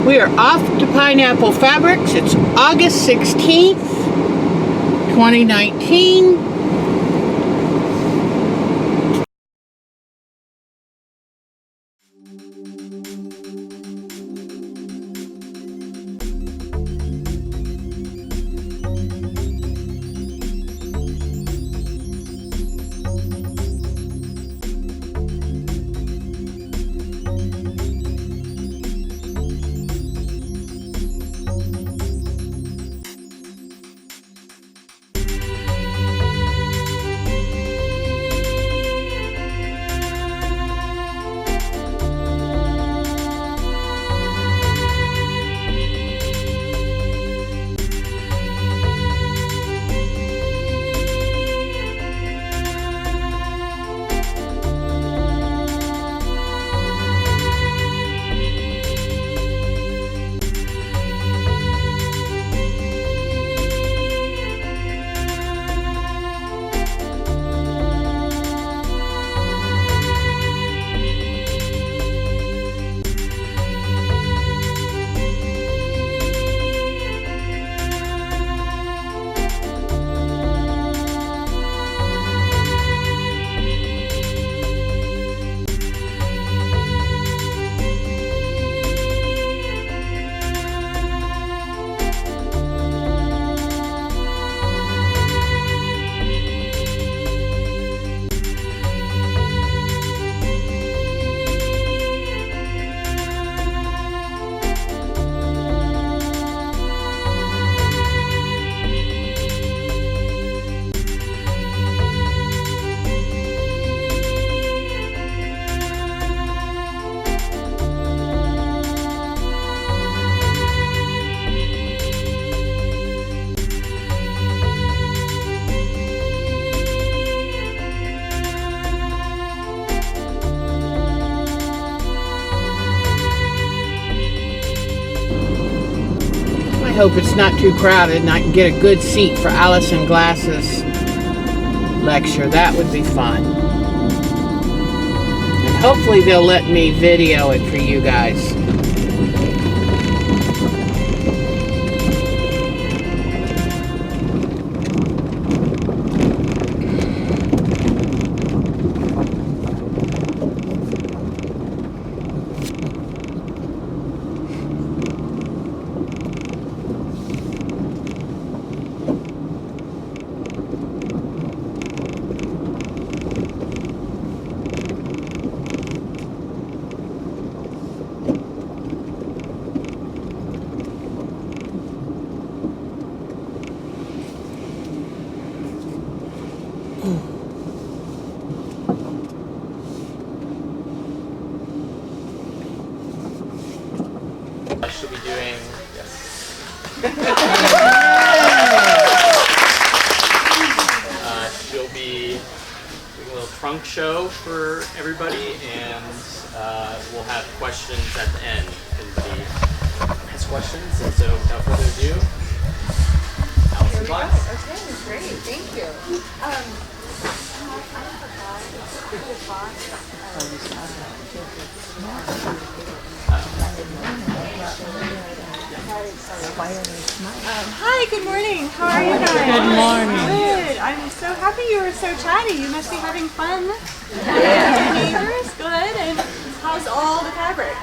We are off to Pineapple Fabrics. It's August 16th, 2019. I hope it's not too crowded and I can get a good seat for Alison Glass's lecture. That would be fun. And hopefully they'll let me video it for you guys. She'll be doing, she'll be doing a little trunk show for everybody, and we'll have questions at the end. Everybody has questions, and so without further ado, Alison Glass. Okay, great, thank you. Hi, good morning. How are you guys? Good morning. Good. I'm so happy you were so chatty. You must be having fun. Yeah. Neighbors, good. And how's all the fabric?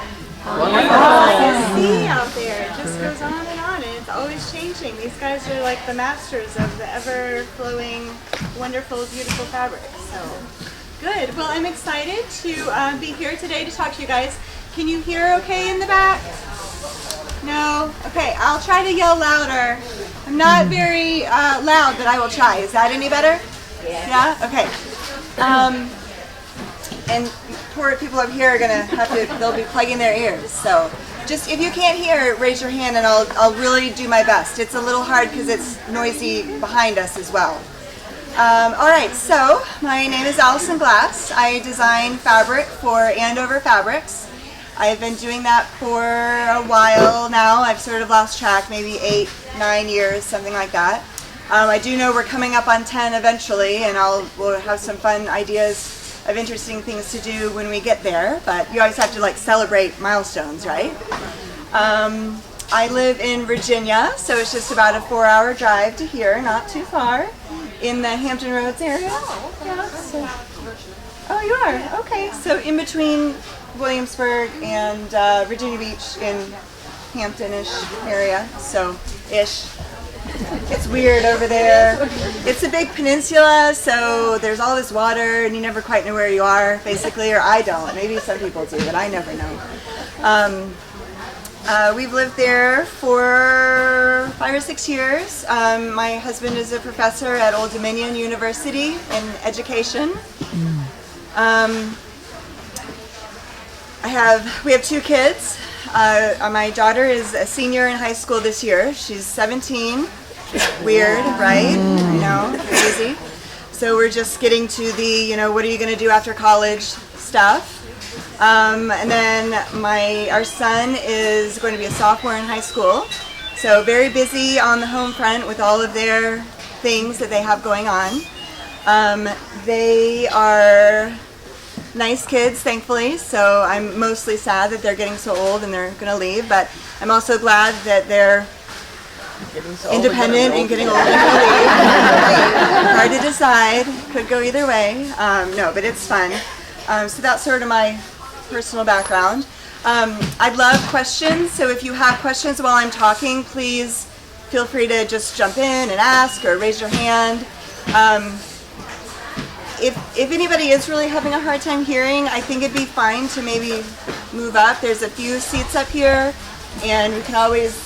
Wonderful. I can see out there. It just goes on, and it's always changing. These guys are like the masters of the ever-flowing, wonderful, beautiful fabric. So, good. Well, I'm excited to be here today to talk to you guys. Can you hear okay in the back? No? Okay, I'll try to yell louder. I'm not very loud, but I will try. Is that any better? Yeah? Okay. And poor people up here are gonna have to, they'll be plugging their ears. So just, if you can't hear, raise your hand and I'll really do my best. It's a little hard because it's noisy behind us as well. Alright, so my name is Alison Glass. I design fabric for Andover Fabrics. I've been doing that for a while now. I've sort of lost track, maybe 8, 9 years, something like that. I do know we're coming up on 10 eventually, and we'll have some fun ideas of interesting things to do when we get there, but you always have to like celebrate milestones, right? I live in Virginia, so it's just about a 4-hour drive to here, not too far, in the Hampton Roads area. Yeah, so. Oh, you are? Okay, so in between Williamsburg and Virginia Beach in Hampton-ish area, so ish. It's weird over there. It's a big peninsula, so there's all this water and you never quite know where you are, basically, or I don't. Maybe some people do, but I never know. We've lived there for 5 or 6 years. My husband is a professor at Old Dominion University in education. We have 2 kids. My daughter is a senior in high school this year. She's 17. Weird, right? I know, crazy. So we're just getting to the, what are you going to do after college stuff. And then our son is going to be a sophomore in high school. So very busy on the home front with all of their things that they have going on. They are nice kids, thankfully, so I'm mostly sad that they're getting so old and they're going to leave, but I'm also glad that they're independent and getting old and going to leave. Hard to decide, could go either way. No, but it's fun. So that's sort of my personal background. I'd love questions, so if you have questions while I'm talking, please feel free to just jump in and ask or raise your hand. If anybody is really having a hard time hearing, I think it'd be fine to maybe move up. There's a few seats up here, and we can always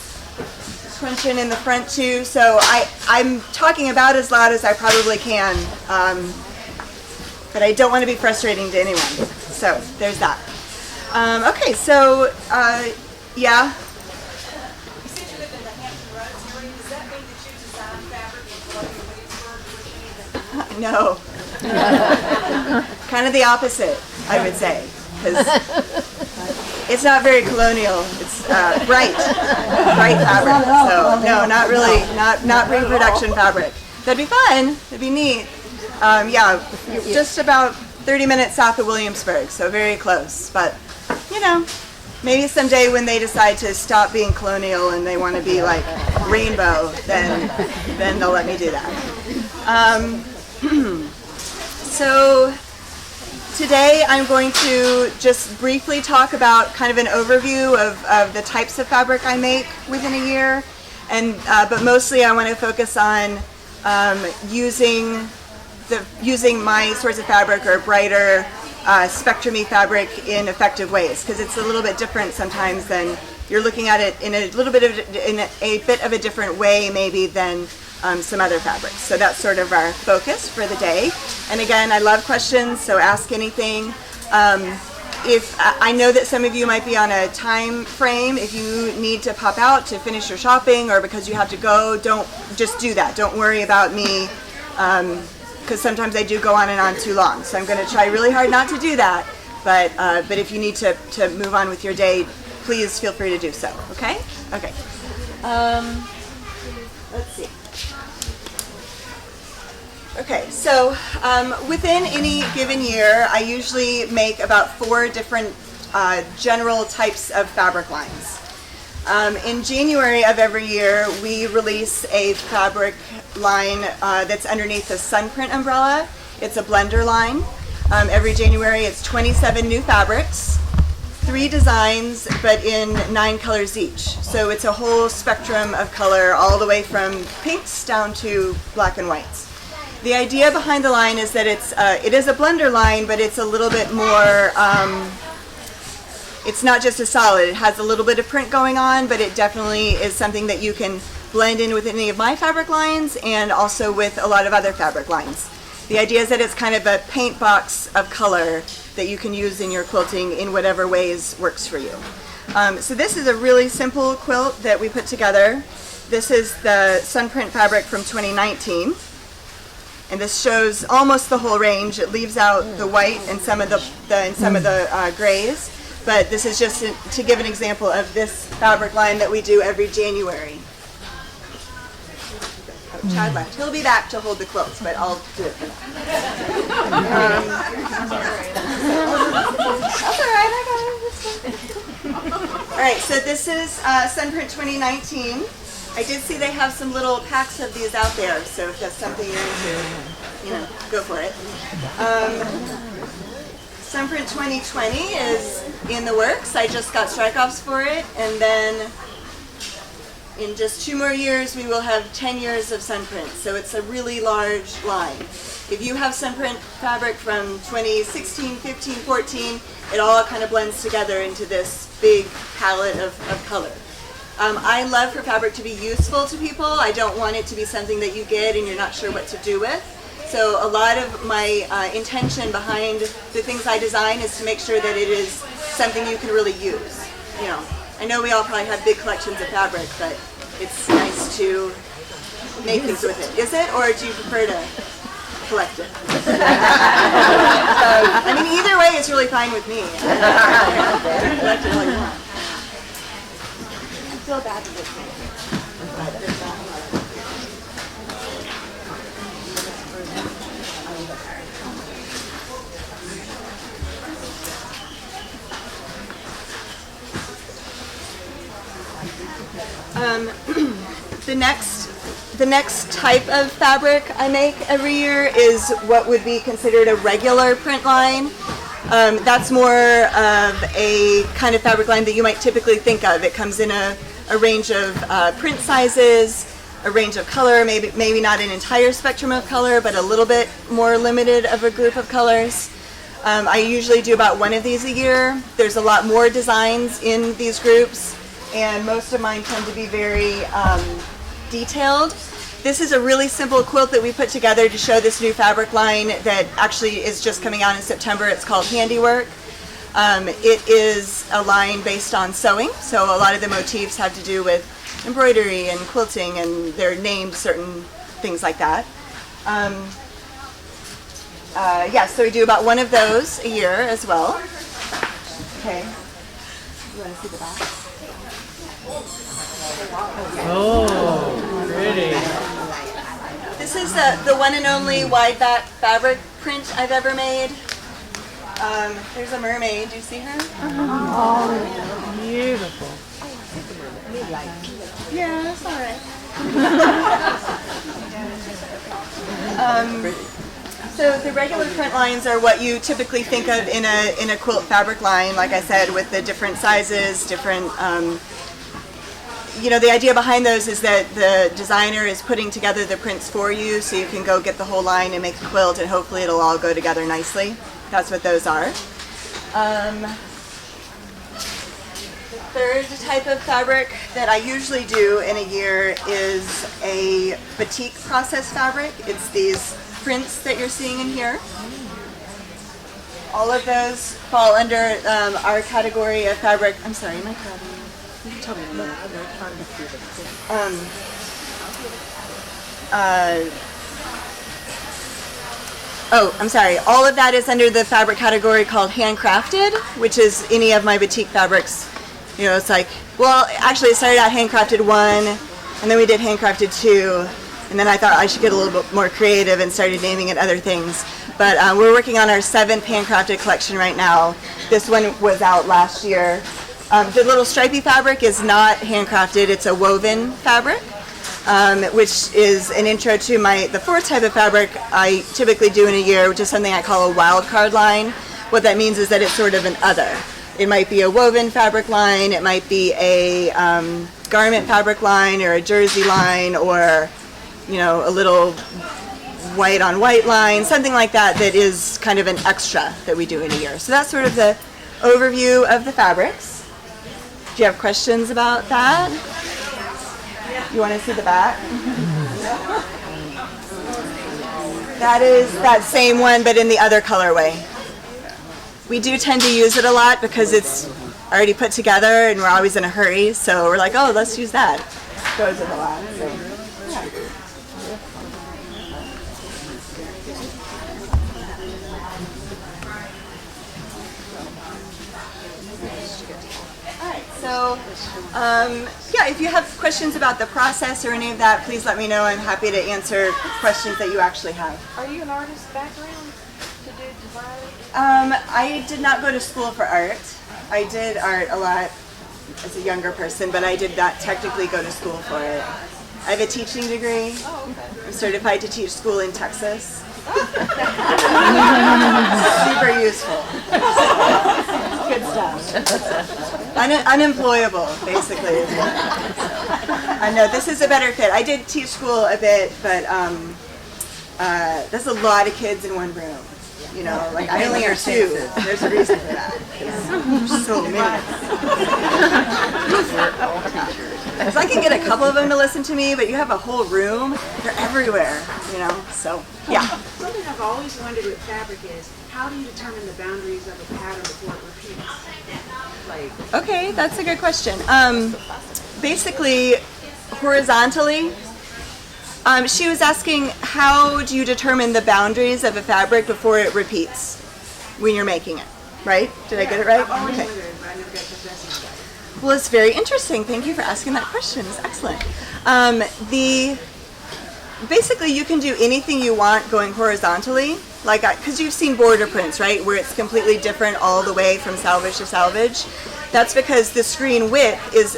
crunch in the front too. So I'm talking about as loud as I probably can, but I don't want to be frustrating to anyone. So there's that. Okay, so yeah. Since you live in the Hampton Roads area, does that mean that you design fabric in Williamsburg? No. Kind of the opposite, I would say, because it's not very colonial. It's bright fabric. So no, not really, not reproduction fabric. That'd be fun. That'd be neat. Yeah, just about 30 minutes south of Williamsburg, so very close. But maybe someday when they decide to stop being colonial and they want to be like rainbow, then they'll let me do that. So today I'm going to just briefly talk about kind of an overview of the types of fabric I make within a year, but mostly I want to focus on using my sorts of fabric or brighter spectrum-y fabric in effective ways, because it's a little bit different sometimes than you're looking at it in a bit of a different way maybe than some other fabrics. So that's sort of our focus for the day. And again, I love questions, so ask anything. If I know that some of you might be on a time frame, if you need to pop out to finish your shopping or because you have to go, don't just do that. Don't worry about me, because sometimes I do go on and on too long. So I'm going to try really hard not to do that. But if you need to move on with your day, please feel free to do so. Okay? Okay. Let's see. Okay, so within any given year, I usually make about 4 different general types of fabric lines. In January of every year, we release a fabric line that's underneath the Sunprint umbrella. It's a blender line. Every January, it's 27 new fabrics, 3 designs, but in 9 colors each. So it's a whole spectrum of color, all the way from pinks down to black and whites. The idea behind the line is that it is a blender line, but it's a little bit more, it's not just a solid. It has a little bit of print going on, but it definitely is something that you can blend in with any of my fabric lines and also with a lot of other fabric lines. The idea is that it's kind of a paint box of color that you can use in your quilting in whatever ways works for you. So this is a really simple quilt that we put together. This is the Sunprint fabric from 2019. And this shows almost the whole range. It leaves out the white and some of the grays. But this is just to give an example of this fabric line that we do every January. Chad left. He'll be back to hold the quilts, but I'll do it for now. That's all right, I got it. All right, so this is Sunprint 2019. I did see they have some little packs of these out there, so if that's something you're into, you know, go for it. Sunprint 2020 is in the works. I just got strike-offs for it, and then in just 2 more years, we will have 10 years of Sunprint, so it's a really large line. If you have Sunprint fabric from 2016, 15, 14, it all kind of blends together into this big palette of color. I love for fabric to be useful to people. I don't want it to be something that you get and you're not sure what to do with. So a lot of my intention behind the things I design is to make sure that it is something you can really use. You know, I know we all probably have big collections of fabric, but it's nice to make things with it. Is it, or do you prefer to collect it? I mean, either way is really fine with me. Collect it all you want. I feel bad for this thing. The next type of fabric I make every year is what would be considered a regular print line. That's more of a kind of fabric line that you might typically think of. It comes in a range of print sizes, a range of color, maybe not an entire spectrum of color, but a little bit more limited of a group of colors. I usually do about 1 of these a year. There's a lot more designs in these groups, and most of mine tend to be very detailed. This is a really simple quilt that we put together to show this new fabric line that actually is just coming out in September. It's called Handiwork. It is a line based on sewing, so a lot of the motifs have to do with embroidery and quilting, and they're named certain things like that. Yes, so we do about 1 of those a year as well. Okay. You want to see the back? Oh, pretty. This is the one and only wide back fabric print I've ever made. There's a mermaid. Do you see her? Oh, beautiful. Yeah, that's all right. So the regular print lines are what you typically think of in a quilt fabric line, like I said, with the different sizes, different. You know, the idea behind those is that the designer is putting together the prints for you, so you can go get the whole line and make a quilt, and hopefully it'll all go together nicely. That's what those are. The third type of fabric that I usually do in a year is a batik process fabric. It's these prints that you're seeing in here. All of those fall under our category of fabric. I'm sorry, am I grabbing you? You can tell me. Oh, I'm sorry. All of that is under the fabric category called handcrafted, which is any of my batik fabrics. You know, it's like, well, actually it started out handcrafted 1, and then we did handcrafted 2, and then I thought I should get a little bit more creative and started naming it other things. But we're working on our 7th handcrafted collection right now. This one was out last year. The little stripy fabric is not handcrafted, it's a woven fabric, which is an intro to the 4th type of fabric I typically do in a year, which is something I call a wild card line. What that means is that it's sort of an other. It might be a woven fabric line, it might be a garment fabric line, or a jersey line, or, you know, a little white on white line, something like that, that is kind of an extra that we do in a year. So that's sort of the overview of the fabrics. Do you have questions about that? You want to see the back? That is that same one, but in the other colorway. We do tend to use it a lot because it's already put together and we're always in a hurry, so we're like, oh, let's use that. Goes with a lot. So, yeah. Alright, so yeah, if you have questions about the process or any of that, please let me know. I'm happy to answer questions that you actually have. Are you an artist background to do design? I did not go to school for art. I did art a lot as a younger person, but I did not technically go to school for it. I have a teaching degree. Oh, okay. I'm certified to teach school in Texas. Super useful. Good stuff. Unemployable, basically. I know this is a better fit. I did teach school a bit, but there's a lot of kids in one room. You know, like I only have two. There's a reason for that. There's so many. So I can get a couple of them to listen to me, but you have a whole room. They're everywhere. You know, so yeah. Something I've always wondered with fabric is how do you determine the boundaries of a pattern before it repeats? Like, Okay, that's a good question. Basically, horizontally. She was asking, how do you determine the boundaries of a fabric before it repeats when you're making it, right? Did I get it right? I've always Okay. wondered, but I never got to possessing about it. Well, it's very interesting. Thank you for asking that question. It's excellent. Basically, you can do anything you want going horizontally, like because you've seen border prints, right, where it's completely different all the way from salvage to salvage. That's because the screen width is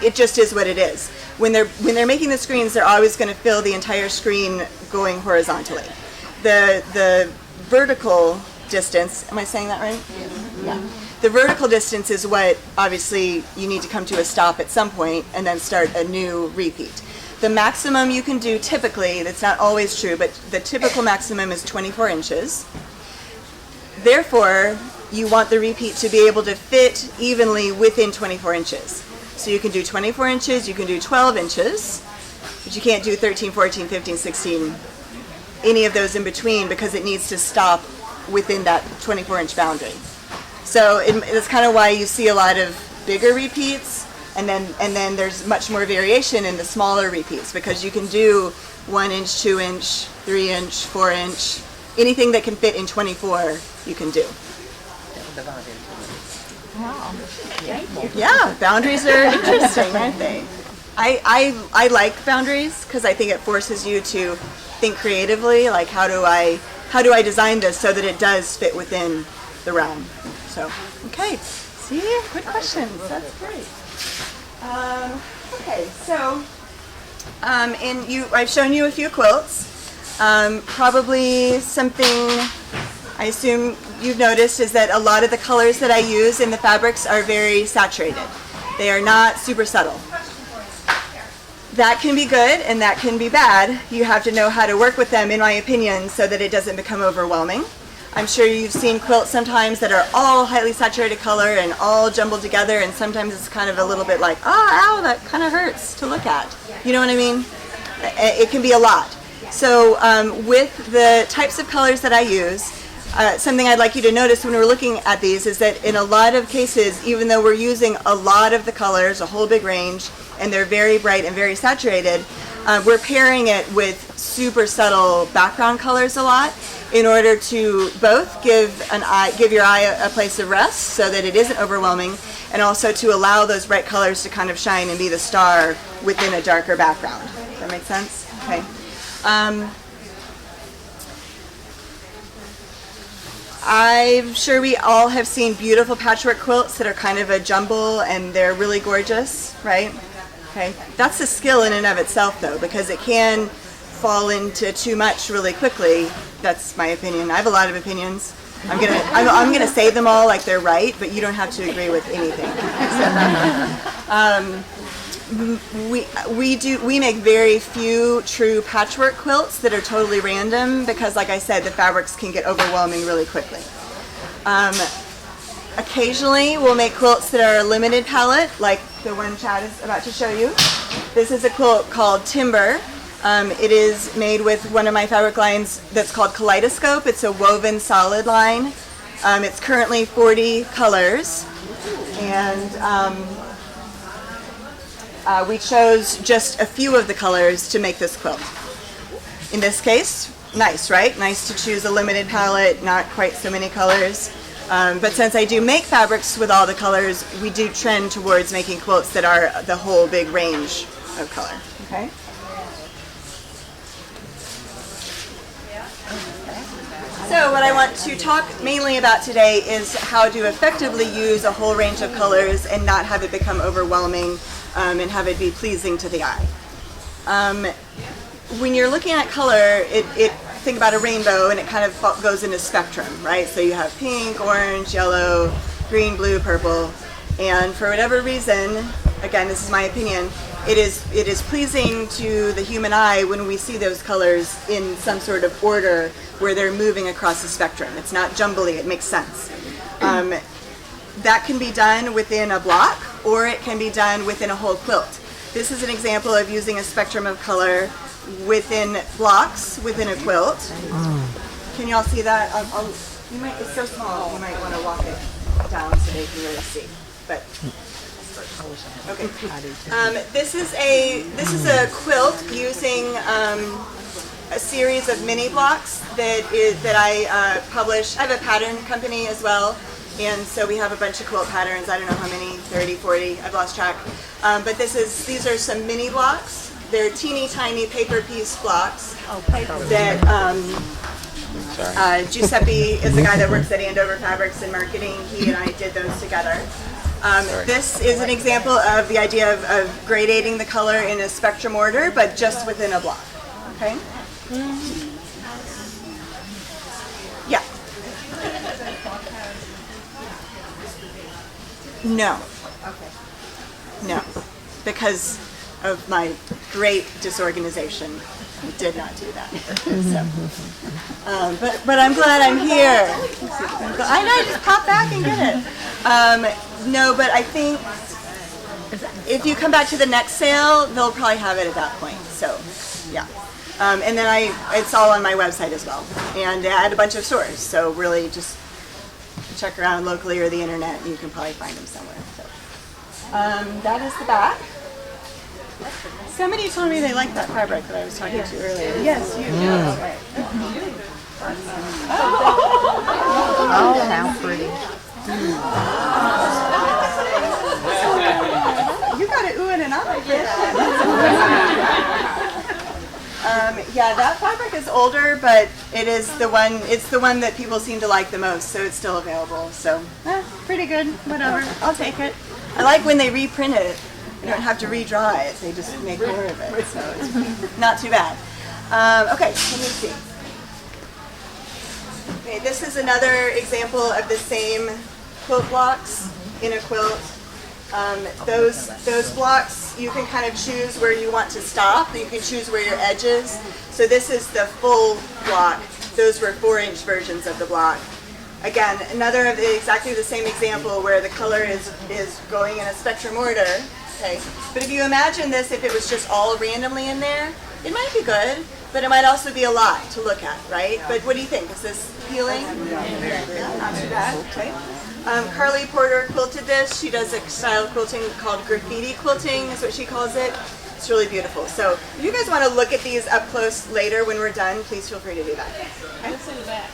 it just is what it is. When they're making the screens, they're always going to fill the entire screen going horizontally. The vertical distance, am I saying that right? Yeah. The vertical distance is what obviously you need to come to a stop at some point and then start a new repeat. The maximum you can do typically, that's not always true, but the typical maximum is 24 inches. Therefore, you want the repeat to be able to fit evenly within 24 inches. So you can do 24 inches, you can do 12 inches, but you can't do 13, 14, 15, 16, any of those in between because it needs to stop within that 24-inch boundary. So it's kind of why you see a lot of bigger repeats, and then there's much more variation in the smaller repeats because you can do 1 inch, 2 inch, 3 inch, 4 inch, anything that can fit in 24 you can do. Yeah, boundaries are interesting, aren't they? I like boundaries because I think it forces you to think creatively, like how do I design this so that it does fit within the realm. So, okay, see, good questions. That's great. Okay, so I've shown you a few quilts. Probably something I assume you've noticed is that a lot of the colors that I use in the fabrics are very saturated. They are not super subtle. That can be good and that can be bad. You have to know how to work with them, in my opinion, so that it doesn't become overwhelming. I'm sure you've seen quilts sometimes that are all highly saturated color and all jumbled together, and sometimes it's kind of a little bit like, oh, ow, that kind of hurts to look at. You know what I mean? It can be a lot. So with the types of colors that I use, something I'd like you to notice when we're looking at these is that in a lot of cases, even though we're using a lot of the colors, a whole big range, and they're very bright and very saturated, we're pairing it with super subtle background colors a lot in order to both give your eye a place of rest so that it isn't overwhelming, and also to allow those bright colors to kind of shine and be the star within a darker background. Does that make sense? Okay. I'm sure we all have seen beautiful patchwork quilts that are kind of a jumble and they're really gorgeous, right? Okay, that's a skill in and of itself though, because it can fall into too much really quickly. That's my opinion. I have a lot of opinions. I'm gonna say them all like they're right, but you don't have to agree with anything. We make very few true patchwork quilts that are totally random because, like I said, the fabrics can get overwhelming really quickly. Occasionally we'll make quilts that are a limited palette, like the one Chad is about to show you. This is a quilt called Timber. It is made with one of my fabric lines that's called Kaleidoscope. It's a woven solid line. It's currently 40 colors, and we chose just a few of the colors to make this quilt. In this case, nice, right? Nice to choose a limited palette, not quite so many colors. But since I do make fabrics with all the colors, we do trend towards making quilts that are the whole big range of color. Okay. So what I want to talk mainly about today is how to effectively use a whole range of colors and not have it become overwhelming and have it be pleasing to the eye. When you're looking at color, think about a rainbow and it kind of goes into spectrum, right? So you have pink, orange, yellow, green, blue, purple, and for whatever reason, again, this is my opinion, it is pleasing to the human eye when we see those colors in some sort of order where they're moving across the spectrum. It's not jumbly, it makes sense. That can be done within a block or it can be done within a whole quilt. This is an example of using a spectrum of color within blocks within a quilt. Can y'all see that? It's so small, you might want to walk it down so they can really see. But okay. This is a quilt using a series of mini blocks that I publish. I have a pattern company as well, and so we have a bunch of quilt patterns. I don't know how many, 30, 40, I've lost track. But these are some mini blocks. They're teeny tiny paper piece blocks that Giuseppe is the guy that works at Andover Fabrics in marketing. He and I did those together. This is an example of the idea of gradating the color in a spectrum order, but just within a block. Okay? Yeah. No. No. Because of my great disorganization, I did not do that. So, but I'm glad I'm here. I know, just pop back and get it. No, but I think if you come back to the next sale, they'll probably have it at that point. So, yeah. And then it's all on my website as well. And I had a bunch of stores, so really just check around locally or the internet and you can probably find them somewhere. So, that is the back. Somebody told me they liked that fabric that I was talking to earlier. Yes, you. Oh, how pretty. You got to ooh and ah for that. Yeah, that fabric is older, but it's the one that people seem to like the most, so it's still available. So, pretty good. Whatever. I'll take it. I like when they reprint it. You don't have to redraw it. They just make more of it. So it's not too bad. Okay, let me see. Okay, this is another example of the same quilt blocks in a quilt. Those blocks, you can kind of choose where you want to stop. You can choose where your edge is. So this is the full block. Those were 4-inch versions of the block. Again, another of exactly the same example where the color is going in a spectrum order. Okay, but if you imagine this, if it was just all randomly in there, it might be good, but it might also be a lot to look at, right? But what do you think? Is this appealing? Yeah, not too bad. Okay. Carly Porter quilted this. She does a style of quilting called graffiti quilting, is what she calls it. It's really beautiful. So if you guys want to look at these up close later when we're done, please feel free to do that. Okay? Let's see the back.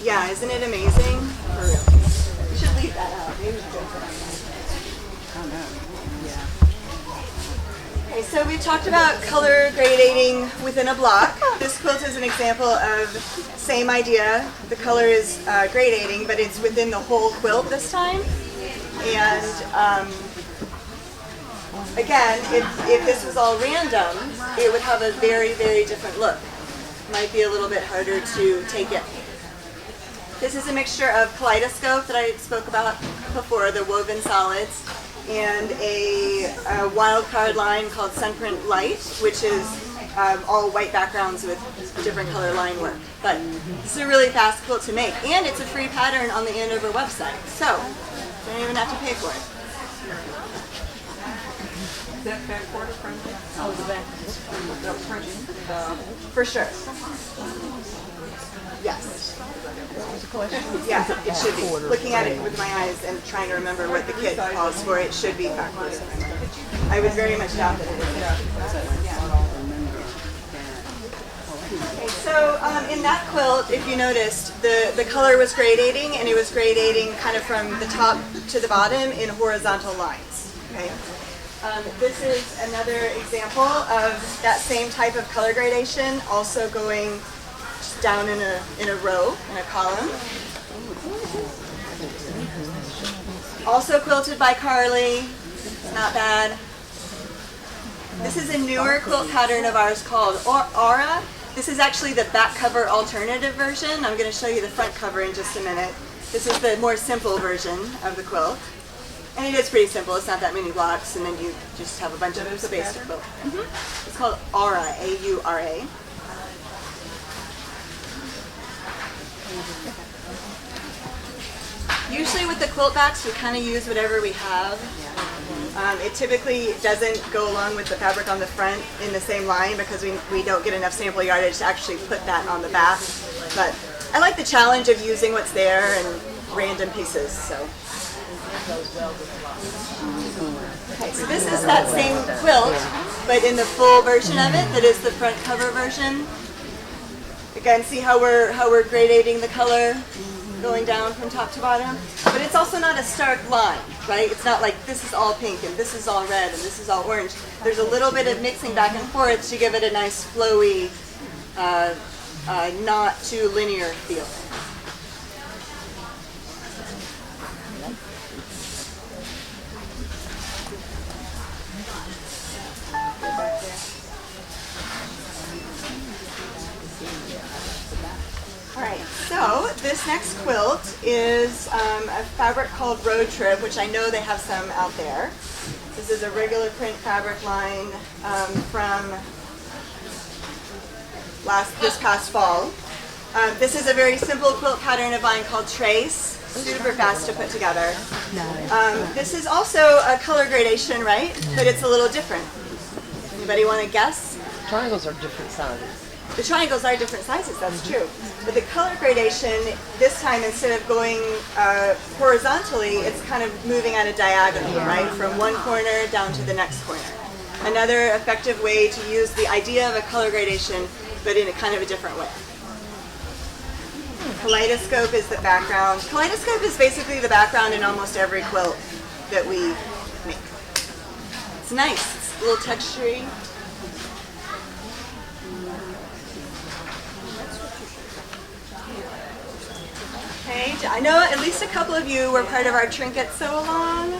Yeah, isn't it amazing? For real. You should leave that out. Maybe we should go for that. Oh no. Yeah. Okay, so we've talked about color gradating within a block. This quilt is an example of same idea. The color is gradating, but it's within the whole quilt this time. And again, if this was all random, it would have a very, very different look. Might be a little bit harder to take in. This is a mixture of kaleidoscope that I spoke about before, the woven solids, and a wild card line called Sunprint Light, which is all white backgrounds with different color line work. But it's a really fast quilt to make, and it's a free pattern on the Andover website, so you don't even have to pay for it. Is that back border friendly? Oh, the back. For sure. Yes. Yeah, it should be. Looking at it with my eyes and trying to remember what the kit calls for, it should be back border friendly. I would very much doubt that it is. in that quilt, if you noticed, the color was gradating, and it was gradating kind of from the top to the bottom in horizontal lines. Okay. This is another example of that same type of color gradation, also going just down in a row, in a column. Also quilted by Carly. Not bad. This is a newer quilt pattern of ours called Aura. This is actually the back cover alternative version. I'm going to show you the front cover in just a minute. This is the more simple version of the quilt. And it is pretty simple. It's not that many blocks, and then you just have a bunch of space to quilt. It's called Aura, A-U-R-A. Usually with the quilt backs, we kind of use whatever we have. It typically doesn't go along with the fabric on the front in the same line because we don't get enough sample yardage to actually put that on the back. But I like the challenge of using what's there and random pieces. So. Okay, so this is that same quilt, but in the full version of it, that is the front cover version. Again, see how we're gradating the color, going down from top to bottom, but it's also not a stark line, right? It's not like this is all pink and this is all red and this is all orange. There's a little bit of mixing back and forth to give it a nice flowy, not too linear feel. Alright, so this next quilt is a fabric called Road Trip, which I know they have some out there. This is a regular print fabric line from this past fall. This is a very simple quilt pattern of mine called Trace, super fast to put together. This is also a color gradation, right? But it's a little different. Anybody want to guess? Triangles are different sizes. The triangles are different sizes, that's true. But the color gradation, this time instead of going horizontally, it's kind of moving at a diagonal, right? From one corner down to the next corner. Another effective way to use the idea of a color gradation, but in a kind of a different way. Kaleidoscope is the background. Kaleidoscope is basically the background in almost every quilt that we make. It's nice, it's a little textury. Okay, I know at least a couple of you were part of our Trinket sew-along.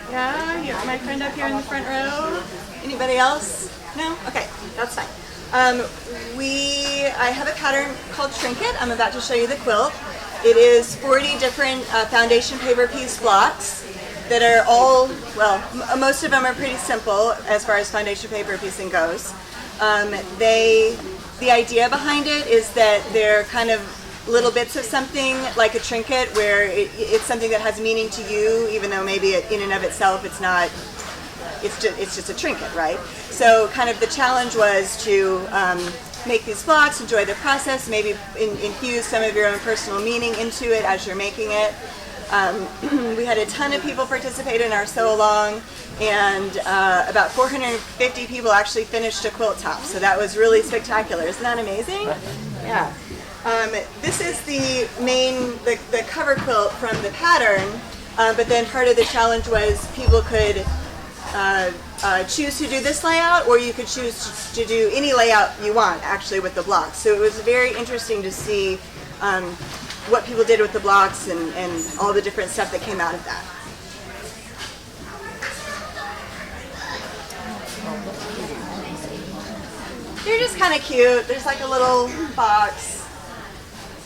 Yeah, you have my friend up here in the front row. Anybody else? No? Okay, that's fine. I have a pattern called Trinket. I'm about to show you the quilt. It is 40 different foundation paper piece blocks that are all, well, most of them are pretty simple as far as foundation paper piecing goes. The idea behind it is that they're kind of little bits of something like a trinket where it's something that has meaning to you, even though maybe in and of itself it's not, it's just a trinket, right? So kind of the challenge was to make these blocks, enjoy the process, maybe infuse some of your own personal meaning into it as you're making it. We had a ton of people participate in our sew-along, and about 450 people actually finished a quilt top, so that was really spectacular. Isn't that amazing? Yeah. This is the cover quilt from the pattern, but then part of the challenge was people could choose to do this layout, or you could choose to do any layout you want actually with the blocks. So it was very interesting to see what people did with the blocks and all the different stuff that came out of that. They're just kind of cute. There's like a little box.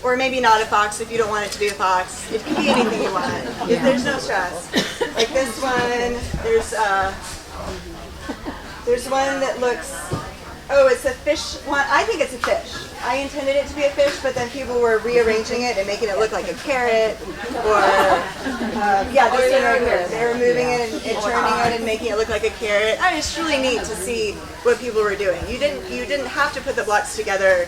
Or maybe not a fox if you don't want it to be a fox. It can be anything you want. There's no stress. Like this one, there's one that looks, oh, it's a fish one. I think it's a fish. I intended it to be a fish, but then people were rearranging it and making it look like a carrot. Or, yeah, this one right here. They were moving it and turning it and making it look like a carrot. I mean, it's really neat to see what people were doing. You didn't have to put the blocks together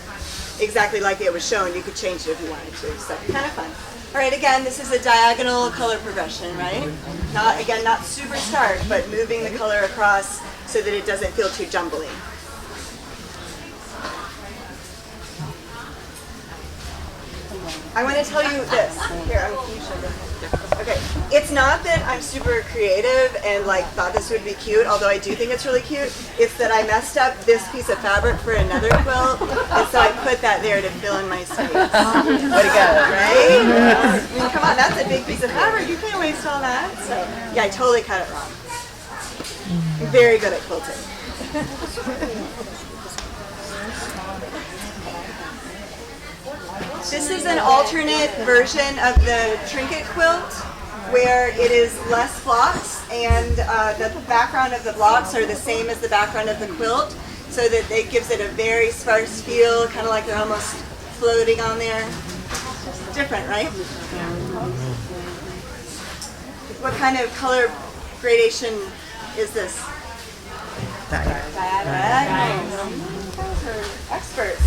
exactly like it was shown. You could change it if you wanted to, so kind of fun. All right, again, this is a diagonal color progression, right? Not super stark, but moving the color across so that it doesn't feel too jumbly. I want to tell you this. Here, can you show this? Okay, it's not that I'm super creative and like thought this would be cute, although I do think it's really cute. It's that I messed up this piece of fabric for another quilt, and so I put that there to fill in my space. Way to go, right? I mean, come on, that's a big piece of fabric. You can't waste all that. So, yeah, I totally cut it wrong. I'm very good at quilting. This is an alternate version of the Trinket Quilt where it is less blocks and the background of the blocks are the same as the background of the quilt, so that it gives it a very sparse feel, kind of like they're almost floating on there. Different, right? What kind of color gradation is this? Diagonal. You guys are experts.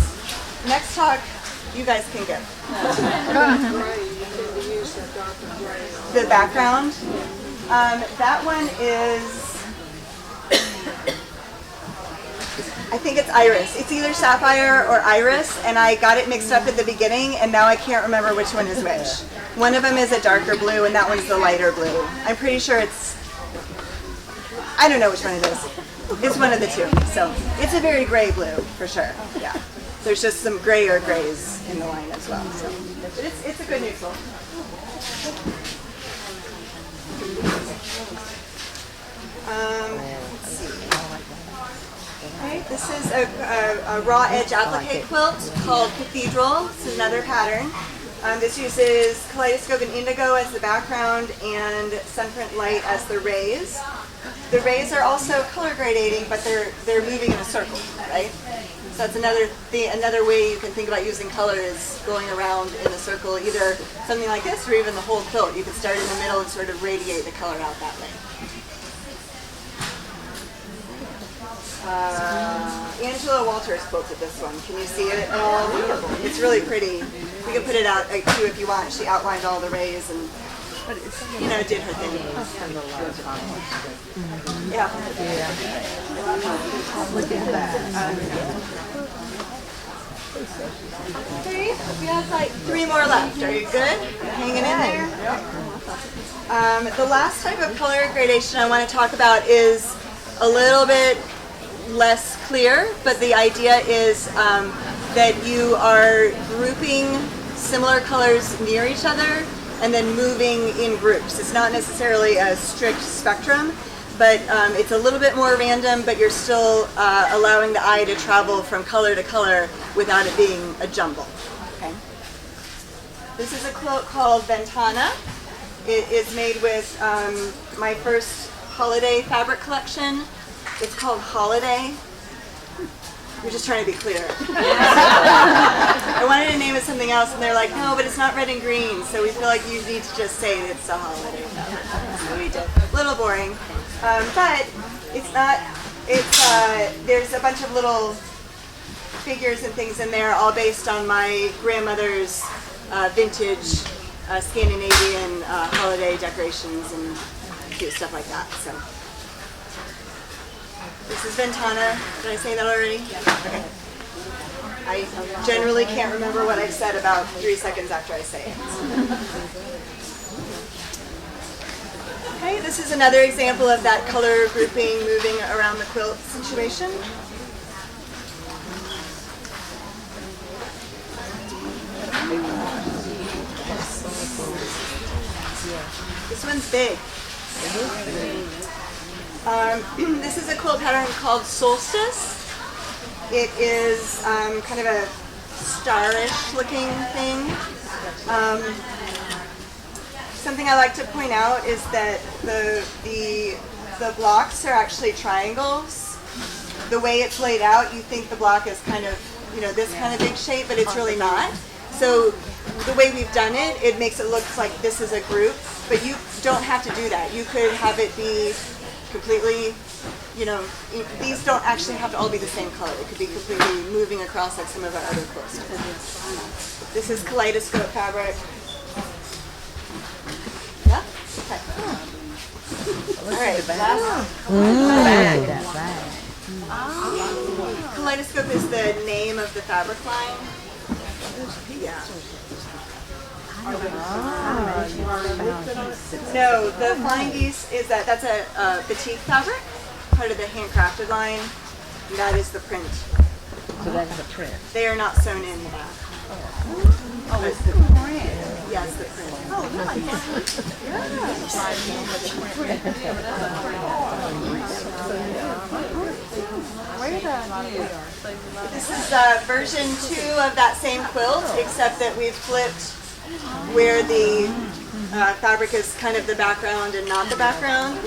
Next talk, you guys can go. The background. That one is, I think it's iris. It's either sapphire or iris, and I got it mixed up at the beginning, and now I can't remember which one is which. One of them is a darker blue, and that one's the lighter blue. I'm pretty sure it's, I don't know which one it is. It's one of the two. So it's a very gray blue, for sure. Yeah. There's just some grayer grays in the line as well. So. But it's a good neutral. Let's see. Okay, this is a raw edge applique quilt called Cathedral. It's another pattern. This uses kaleidoscope and indigo as the background and sunprint light as the rays. The rays are also color gradating, but they're moving in a circle, right? So that's another way you can think about using color is going around in a circle, either something like this or even the whole quilt. You could start in the middle and sort of radiate the color out that way. Angela Walters quilted this one. Can you see it at all? It's really pretty. We can put it out too if you want. She outlined all the rays and, you know, did her thing. Yeah. Okay, we have like 3 more left. Are you good? Hanging in there? The last type of color gradation I want to talk about is a little bit less clear, but the idea is that you are grouping similar colors near each other and then moving in groups. It's not necessarily a strict spectrum, but it's a little bit more random, but you're still allowing the eye to travel from color to color without it being a jumble. Okay. This is a quilt called Ventana. It is made with my first holiday fabric collection. It's called Holiday. We're just trying to be clear. I wanted to name it something else, and they're like, no, but it's not red and green, so we feel like you need to just say it's a holiday fabric. So we did. A little boring. But it's not, there's a bunch of little figures and things in there, all based on my grandmother's vintage Scandinavian holiday decorations and cute stuff like that. So. This is Ventana. Did I say that already? Yeah. Okay. I generally can't remember what I've said about 3 seconds after I say it. Okay, this is another example of that color grouping moving around the quilt situation. This one's big. This is a quilt pattern called Solstice. It is kind of a starish looking thing. Something I like to point out is that the blocks are actually triangles. The way it's laid out, you think the block is kind of, you know, this kind of big shape, but it's really not. So the way we've done it, it makes it look like this is a group, but you don't have to do that. You could have it be completely, you know, these don't actually have to all be the same color. It could be completely moving across like some of our other quilts. This is kaleidoscope fabric. Yeah? Okay. All right, last. Kaleidoscope is the name of the fabric line. Yeah. No, the flying geese is that's a batik fabric, part of the handcrafted line. And that is the print. So that's the print. They are not sewn in the back. Oh, it's the print. Yes, the print. Oh, nice. This is version 2 of that same quilt, except that we've flipped where the fabric is kind of the background and not the background.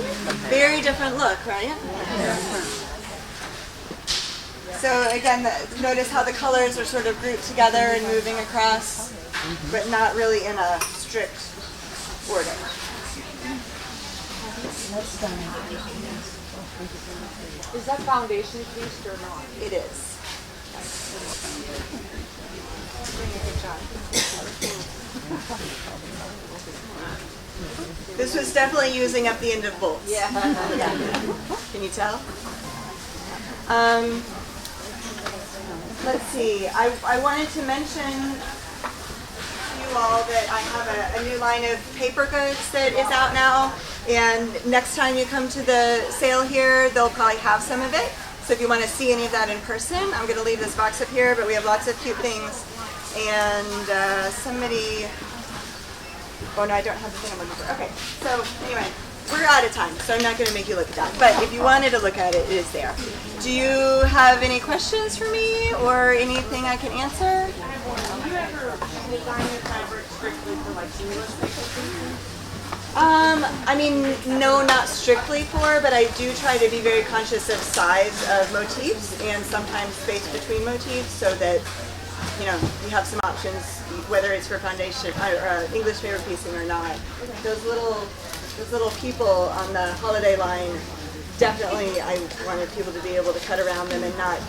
Very different look, right? So again, notice how the colors are sort of grouped together and moving across, but not really in a strict order. Is that foundation piece or not? It is. This was definitely using up the end of bolts. Yeah. Can you tell? Let's see. I wanted to mention to you all that I have a new line of paper goods that is out now. And next time you come to the sale here, they'll probably have some of it. So if you want to see any of that in person, I'm going to leave this box up here, but we have lots of cute things. And somebody, oh no, I don't have the thing I'm looking for. Okay, so anyway, we're out of time, so I'm not going to make you look at that. But if you wanted to look at it, it is there. Do you have any questions for me or anything I can answer? Do you ever design your fabric strictly for like seamless people? I mean, no, not strictly for, but I do try to be very conscious of size of motifs and sometimes space between motifs so that, you know, you have some options, whether it's for foundation or English paper piecing or not. Those little people on the holiday line, definitely I wanted people to be able to cut around them and not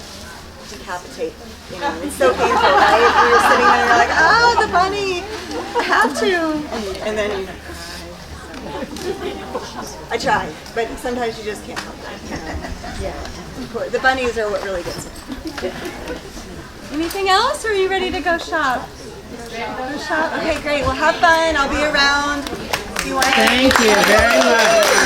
decapitate. You know, it's so painful, right? You're sitting there, you're like, oh, the bunny, I have to, and then I try, but sometimes you just can't help it. Yeah. The bunnies are what really gets me. Anything else, or are you ready to go shop? Go shop? Okay, great. Well, have fun. I'll be around. If you want to. Thank you very much.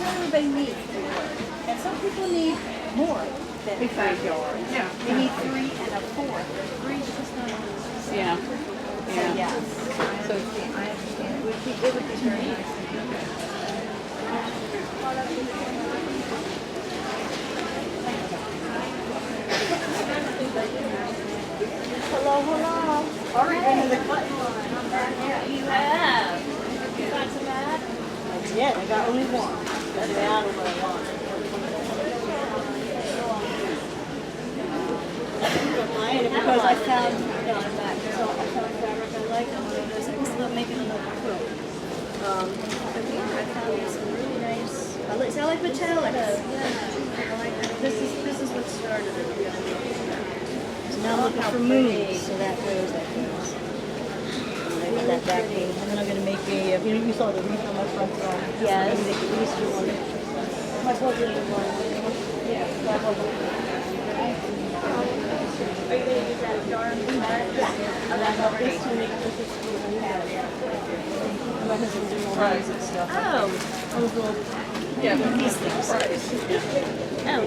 Everybody needs more, and some people need more than 5 yards. Yeah. They need 3 and a 4. 3 is just not enough. Yeah. So yes. So I understand. It would be very nice to do that. Hello, hello. All right, into the cutting line. I'm back here. You have. You got some ad? Yeah, I got only one. That's the ad what I want. Because I found, I found fabric I like, and one of those things, maybe another quilt. But here I found some really nice. I like metallic. Yeah. I like this is what started it. So now I'm looking for moons. So that goes. I got that backing, and then I'm gonna make a. You saw the wreath on my front door. Yes. I'm gonna make the Easter one. My budget is one. Yeah. Are you gonna use that darn flag? Yeah. About this to make my husband doing all these and stuff. Oh. Those little, these things. Oh.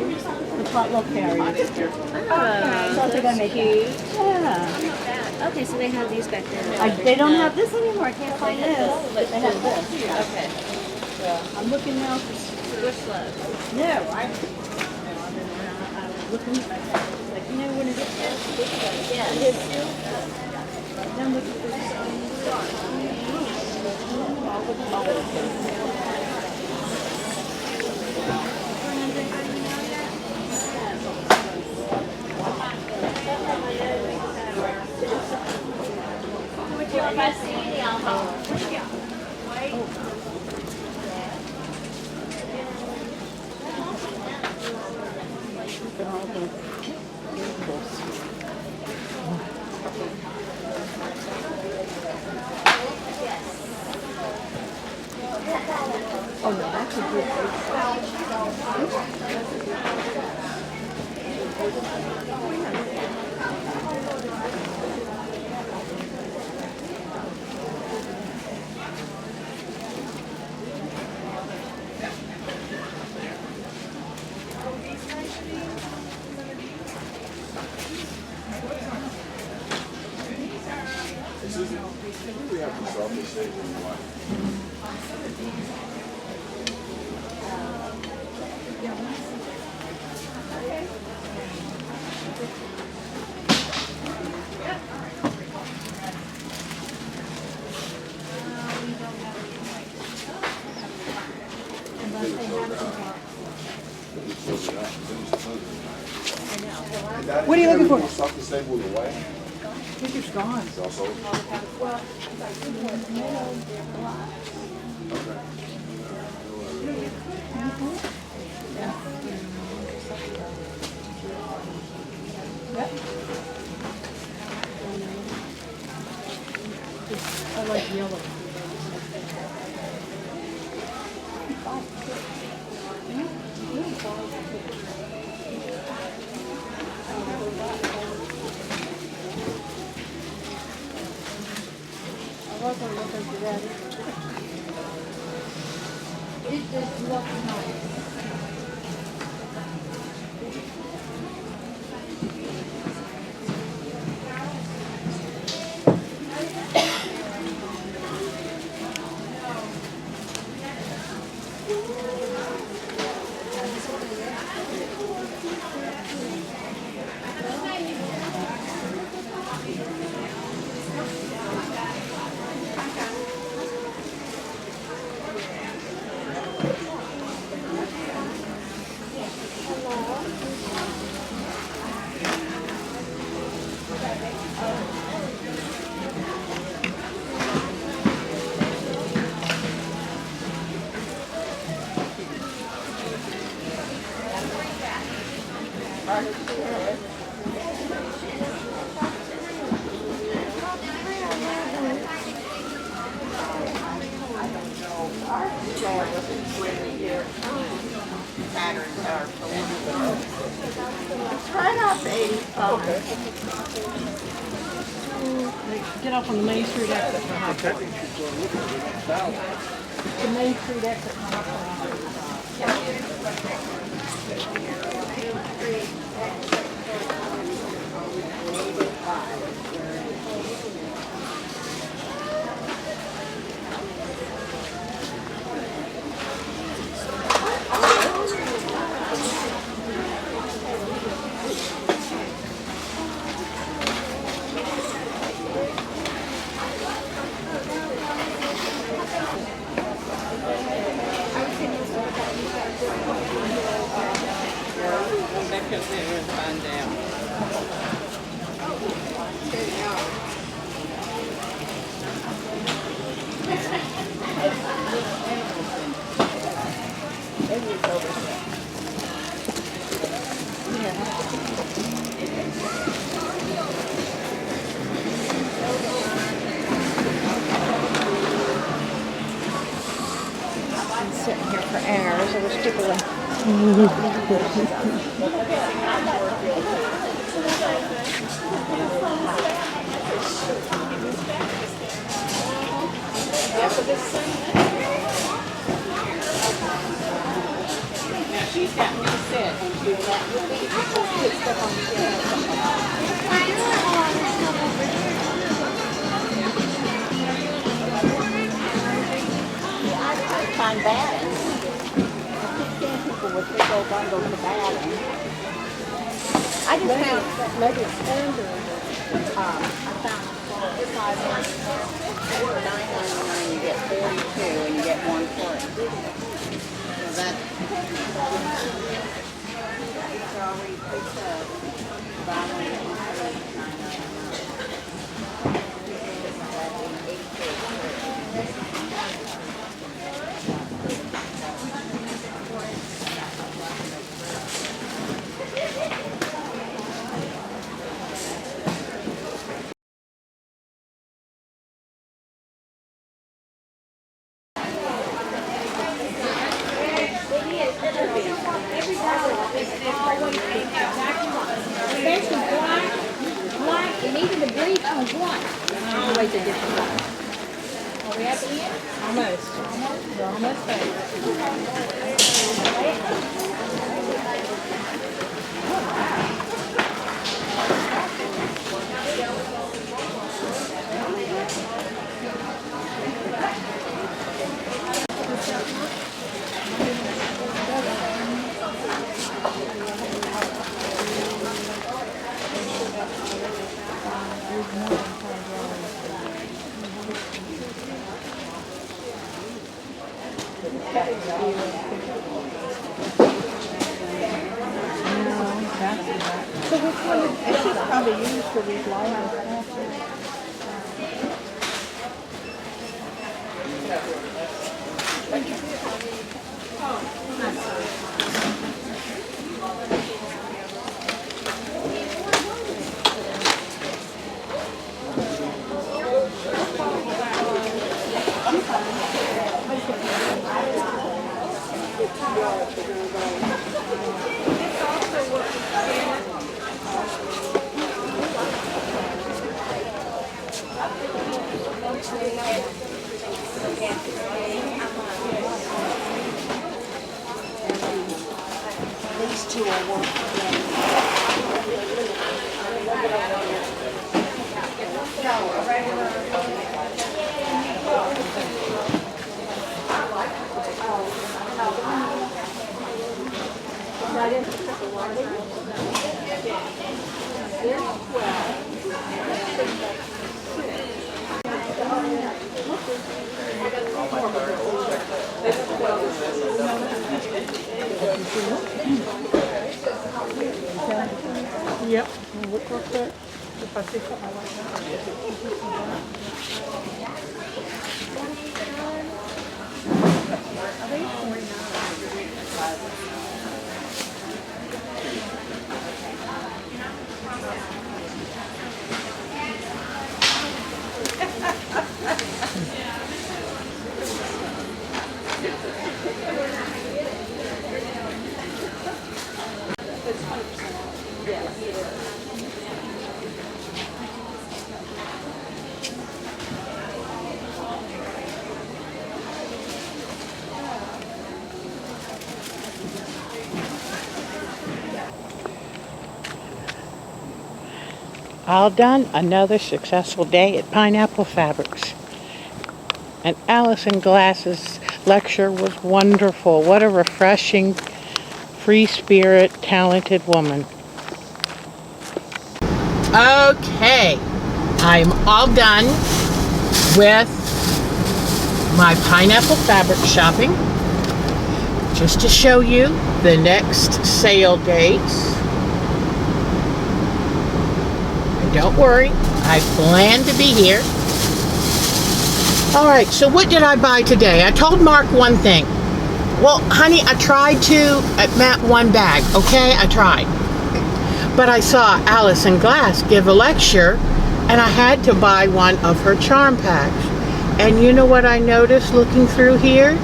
The potluck carriers. Oh. So I think I make it. Yeah. Okay, so they have these back there. They don't have this anymore. I can't find this. But they have this. Okay. Yeah. I'm looking now for Bush love. No, I was looking like when it gets past this one. Yes. Then looking for Oh no, that's a good We have the softest stage in the life. What are you looking for? Softest stage with the white. I think it's gone. It's also. I like yellow. Get off on the Main Street exit for High Point. The Main Street exit for High She's got me set. Find battens. I keep seeing people with big old bundles of battens. I just found maybe it's standard. I found a size for $9.99 you get 42 and you get one free. So that these are already picked up. Buy one get one free. Black, and even the bleach was white. Always a different color. Are we at the end? Almost. We're almost there. So which one is this? Is probably used for these lighter stuff. These two will work together. Yep. Look real quick. If I see something I like that. All done. Another successful day at Pineapple Fabrics. And Alison Glass's lecture was wonderful. What a refreshing, free spirit, talented woman. Okay, I'm all done with my Pineapple Fabric shopping. Just to show you the next sale dates. Don't worry, I plan to be here. Alright, so what did I buy today? I told Mark one thing. Well, honey, I tried to map one bag, okay? I tried. But I saw Alison Glass give a lecture, and I had to buy one of her charm packs. And you know what I noticed looking through here?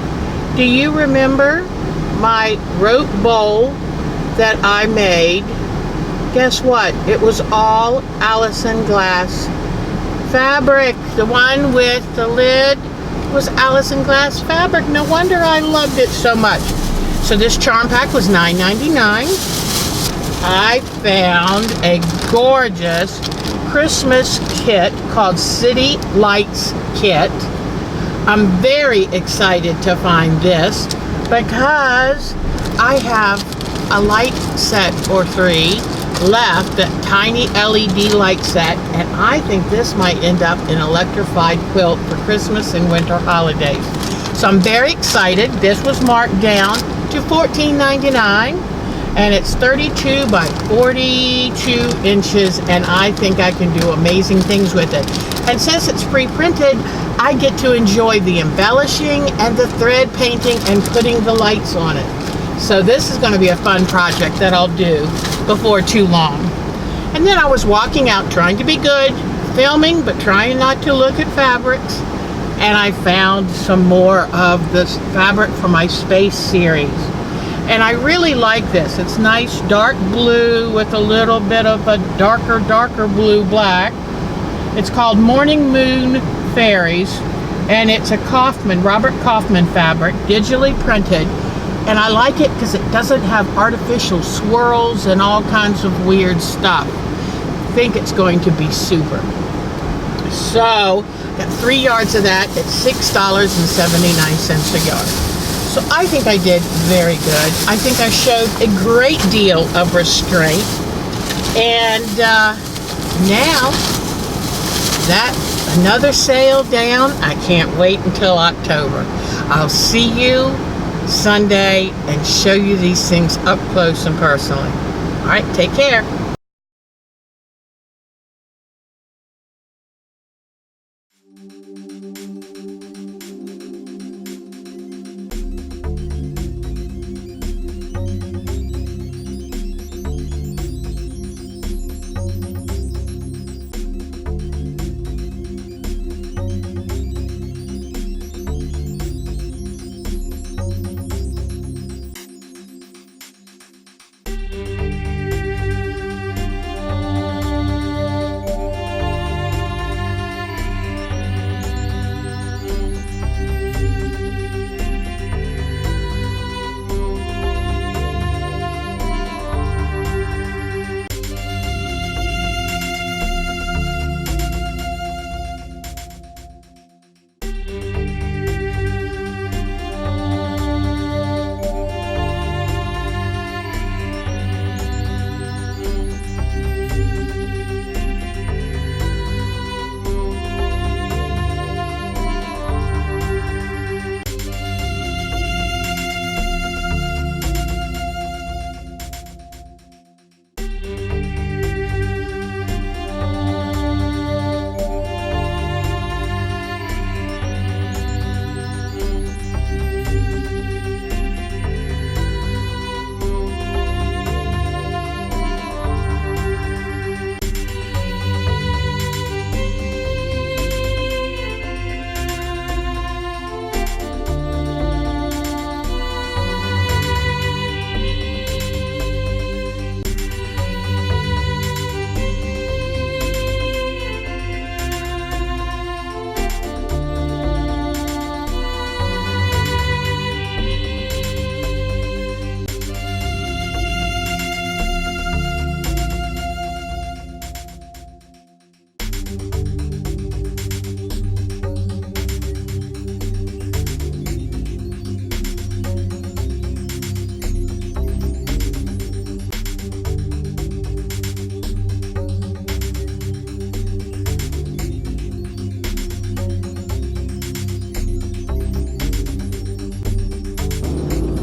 Do you remember my rope bowl that I made, guess what? It was all Alison Glass fabric. The one with the lid was Alison Glass fabric. No wonder I loved it so much. So this charm pack was $9.99. I found a gorgeous Christmas kit called City Lights Kit. I'm very excited to find this because I have a light set or 3 left, a tiny LED light set, and I think this might end up an electrified quilt for Christmas and winter holidays. So I'm very excited. This was marked down to $14.99, and it's 32 by 42 inches, and I think I can do amazing things with it. And since it's pre-printed, I get to enjoy the embellishing and the thread painting and putting the lights on it. So this is going to be a fun project that I'll do before too long. And then I was walking out trying to be good, filming, but trying not to look at fabrics. And I found some more of this fabric for my space series. And I really like this. It's nice dark blue with a little bit of a darker blue black. It's called Morning Moon Fairies, and it's a Robert Kaufman fabric, digitally printed. And I like it because it doesn't have artificial swirls and all kinds of weird stuff. I think it's going to be super. So, got 3 yards of that at $6.79 a yard. So I think I did very good. I think I showed a great deal of restraint. And now, that another sale down, I can't wait until October. I'll see you Sunday and show you these things up close and personally. All right, take care.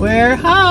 We're home.